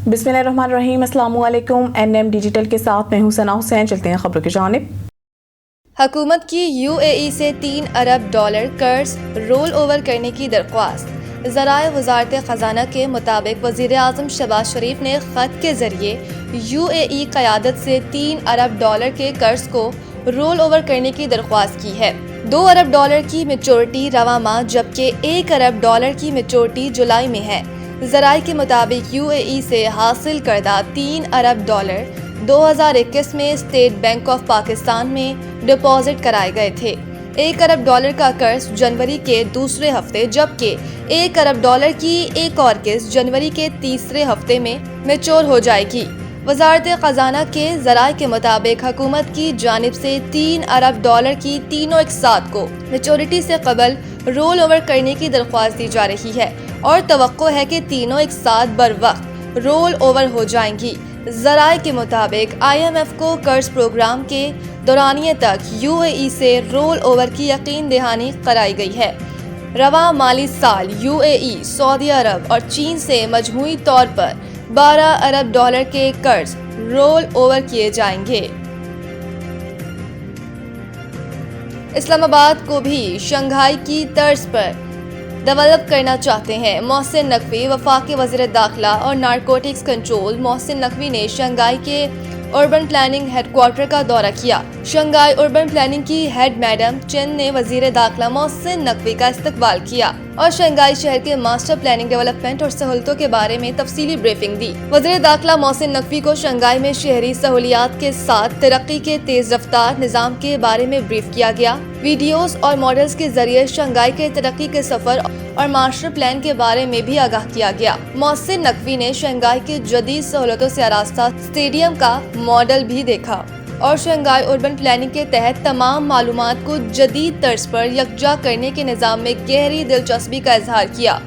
बिस्मिल्लाहिर्रहमानिर्रहीम। अस्सलामुअलैकुम। NM digital के साथ मैं हूं सना हुसैन। चलते हैं खबरों की जानिब। हुकूमत की UAE से $3 अरब कर्ज रोल ओवर करने की दरख्वास्त। ज़राए वज़ारत ख़ज़ाना के मुताबिक वज़ीर आज़म शहबाज शरीफ ने ख़त के ज़रिए UAE क़यादत से $3 अरब के कर्ज को रोल ओवर करने की दरख्वास्त की है। $2 अरब की मेचोरिटी रवां माह जबकि $1 अरब की मेचोरिटी जुलाई में है। ज़राए के मुताबिक UAE से हासिल करदा $3 अरब 2021 में स्टेट बैंक ऑफ पाकिस्तान में डिपॉजिट कराए गए थे। $1 अरब का कर्ज जनवरी के दूसरे हफ्ते जबकि $1 अरब की एक और किस्त जनवरी के तीसरे हफ्ते में मैच्योर हो जाएगी। वज़ारत ख़ज़ाना के ज़राए के मुताबिक हुकूमत की जानिब से $3 अरब की तीनों एक साथ को मैच्योरिटी से कबल रोल ओवर करने की दरख्वास्त दी जा रही है और तवक्को है कि तीनों एक साथ बर वक्त रोल ओवर हो जाएंगी। ज़राए के मुताबिक IMF को कर्ज प्रोग्राम के दौरानिए तक UAE से रोल ओवर की यकीन दहानी कराई गई है। रवां माली साल UAE, सऊदी अरब और चीन से मजमूई तौर पर $12 अरब के कर्ज रोल ओवर किए जाएंगे। इस्लामाबाद को भी शंघाई की तर्ज पर डेवलप करना चाहते हैं। मोहसिन नकवी वफाकी वज़ीर दाखिला और नारकोटिक्स कंट्रोल मोहसिन नकवी ने शंघाई के अर्बन प्लानिंग हेडक्वार्टर का दौरा किया। शंघाई अर्बन प्लानिंग की हेड मैडम चेन ने वज़ीर दाखिला मोहसिन नकवी का इस्तकबाल किया और शंघाई शहर के मास्टर प्लानिंग डेवलपमेंट और सहूलतों के बारे में तफसीली ब्रीफिंग दी। वज़ीर दाखिला मोहसिन नकवी को शंघाई में शहरी सहूलियात के साथ तरक्की के तेज रफ्तार निज़ाम के बारे में ब्रीफ किया गया। वीडियोस और मॉडल्स के जरिए शंघाई के तरक्की के सफर और मास्टर प्लान के बारे में भी आगाह किया गया। मोहसिन नकवी ने शंघाई के जदीद सहूलतों से आरास्ता स्टेडियम का मॉडल भी देखा और शंघाई अर्बन प्लानिंग के तहत तमाम मालूमात को जदीद तर्ज पर यकजा करने के निज़ाम में गहरी दिलचस्पी का इजहार किया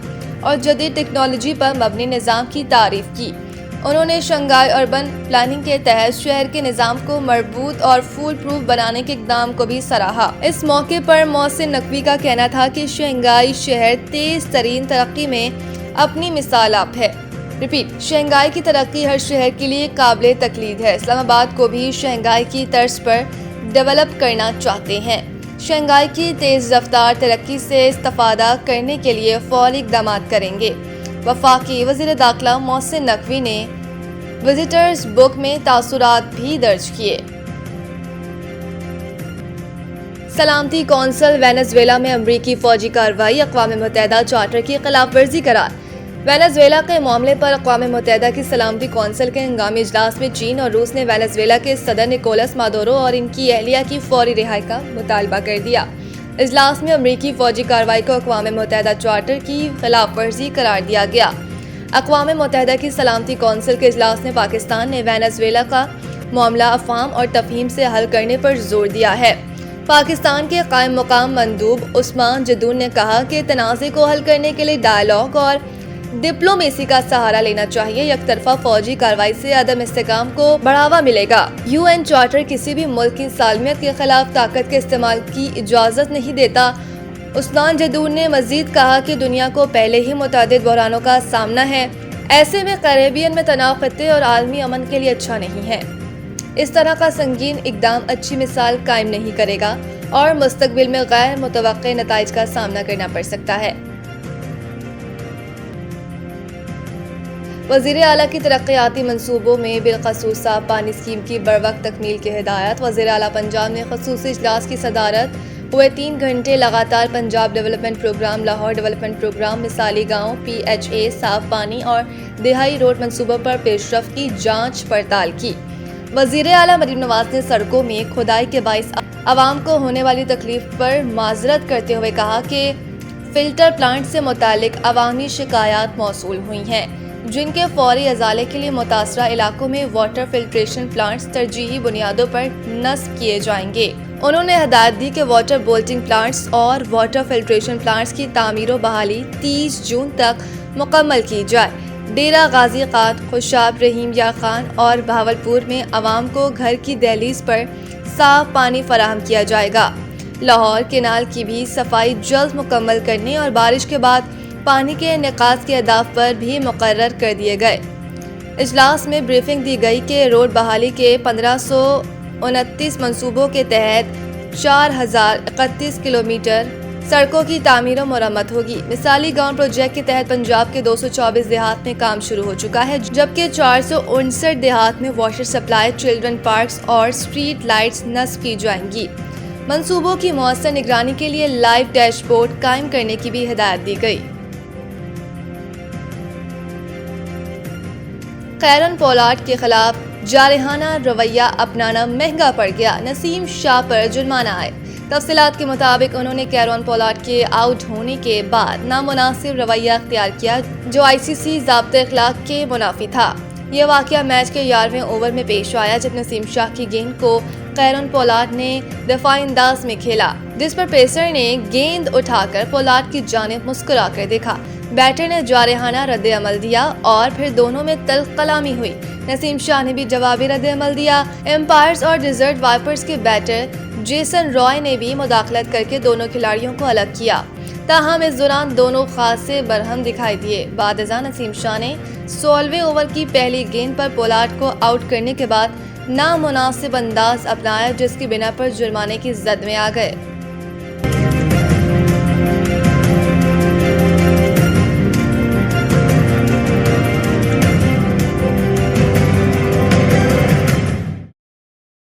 और जदीद टेक्नोलॉजी पर मबनी निज़ाम की तारीफ की। उन्होंने शंघाई अर्बन प्लानिंग के तहत शहर के निज़ाम को मजबूत और फूल प्रूफ बनाने के इक़दाम को भी सराहा। इस मौके पर मोहसिन नकवी का कहना था कि शंघाई शहर तेज तरीन तरक्की में अपनी मिसाल आप है। रिपीट, शंघाई की तरक्की हर शहर के लिए काबिल तकलीद है। इस्लामाबाद को भी शंघाई की तर्ज पर डेवलप करना चाहते हैं। शंघाई की तेज रफ्तार तरक्की से इस्तिफादा करने के लिए फौरी इक़दाम करेंगे। वफाकी वज़ीर दाखिला मोहसिन नकवी ने विजिटर्स बुक में तासुरात भी दर्ज किए। सलामती कौंसिल वेनेज़ुएला में अमरीकी फौजी कार्रवाई, अक़वाम मुत्तहिदा चार्टर की खिलाफ वर्जी करार। वेनेज़ुएला के मामले पर अक़वाम मुत्तहिदा की सलामती कौंसिल के हंगामी इजलास में चीन और रूस ने वेनेज़ुएला के सदर निकोलस मादुरो और इनकी अहलिया की फौरी रिहाई का मुतालबा कर दिया। इजलास में अमरीकी फौजी कार्रवाई को अक़वाम मुत्तहिदा चार्टर की खिलाफ वर्जी करार दिया गया। अक़वाम मुत्तहिदा की सलामती कौंसिल के इजलास में पाकिस्तान ने वेनेज़ुएला का मामला अफ़हाम और तफ़हीम से हल करने पर जोर दिया है। पाकिस्तान के कायम मुकाम मंदूब उस्मान जदून ने कहा कि तनाज़े को हल करने के लिए डायलॉग और डिप्लोमेसी का सहारा लेना चाहिए। यकतरफा फौजी कार्रवाई से अदम इस्तेकाम को बढ़ावा मिलेगा। UN चार्टर किसी भी मुल्क की सालमियत के खिलाफ ताकत के इस्तेमाल की इजाज़त नहीं देता। उस्मान जदून ने मजीद कहा कि दुनिया को पहले ही मुतअद्दिद बहरानों का सामना है। ऐसे में कैरेबियन में तनाव खत्ते और आलमी अमन के लिए अच्छा नहीं है। इस तरह का संगीन इकदाम अच्छी मिसाल कायम नहीं करेगा और मुस्तकबिल में गैर मुतवक्के नताइज का सामना करना पड़ सकता है। वज़ीर आला की तरक्याती मंसूबों में बिलखसूस साफ पानी स्कीम की बरवक्त तकमील की हिदायत। वज़ीर आला पंजाब ने खसूसी इजलास की सदारत हुए 3 घंटे लगातार Punjab development program, Lahore development program, मिसाली गाँव, PHA, साफ पानी और दिहाई रोड मंसूबों पर पेशरफ्त की जाँच पड़ताल की। वज़ीर आला मरीम नवाज ने सड़कों में खुदाई के बाइस आवाम को होने वाली तकलीफ पर माजरत करते हुए कहा कि फिल्टर प्लांट से मुतालिक अवामी शिकायत मौसूल हुई हैं, जिनके फौरी अजाले के लिए मुतासरा इलाकों में वाटर फिल्ट्रेशन प्लांट्स तरजीही बुनियादों पर नस्ब किए जाएंगे। उन्होंने हिदायत दी कि वाटर बोल्टिंग प्लांट्स और वाटर फिल्ट्रेशन प्लांट्स की तामीर व बहाली 30 जून तक मुकम्मल की जाए। डेरा गाजी खान, खुशाब रहीम या खान और बहावलपुर में आवाम को घर की दहलीज पर साफ पानी फराहम किया जाएगा। लाहौर केनाल की भी सफाई जल्द मुकम्मल करने और बारिश के बाद पानी के निकास के अहदाफ पर भी मुकर्रर कर दिए गए। اجلاس میں بریفنگ دی گئی کہ روڈ بحالی کے 1529 منصوبوں کے تحت 4031 کلومیٹر سڑکوں کی تعمیر و مرمت ہوگی۔ مثالی گاؤں پروجیکٹ کے تحت پنجاب کے 224 دیہات میں کام شروع ہو چکا ہے، جبکہ 459 دیہات میں واٹر سپلائی، چلڈرن پارکس اور اسٹریٹ لائٹس نصب کی جائیں گی۔ منصوبوں کی مؤثر نگرانی کے لیے لائیو ڈیش بورڈ قائم کرنے کی بھی ہدایت دی گئی۔ خیرن پولارڈ کے خلاف جارحانہ رویہ اپنانا مہنگا پڑ گیا، نسیم شاہ پر جرمانہ عائد۔ تفصیلات کے مطابق انہوں نے کیرون پولارڈ کے آؤٹ ہونے کے بعد نامناسب رویہ اختیار کیا جو ICC ضابطۂ اخلاق کے منافی تھا۔ یہ واقعہ میچ کے 11ویں اوور میں پیش آیا جب نسیم شاہ کی گیند کو کیرون پولارڈ نے دفاعی انداز میں کھیلا، جس پر پیسر نے گیند اٹھا کر پولارڈ کی جانب مسکرا کر دیکھا۔ بیٹر نے جارحانہ رد عمل دیا اور پھر دونوں میں تلخ کلامی ہوئی۔ نسیم شاہ نے بھی جوابی رد عمل دیا۔ امپائرز اور ڈیزرٹ وائپرز کے بیٹر جیسن رائے نے بھی مداخلت کر کے دونوں کھلاڑیوں کو الگ کیا، تاہم اس دوران دونوں خاصے برہم دکھائی دیے۔ بعد ازاں نسیم شاہ نے 16ویں اوور کی پہلی گیند پر پولارڈ کو آؤٹ کرنے کے بعد نامناسب انداز اپنایا، جس کی بنا پر جرمانے کی زد میں آ گئے۔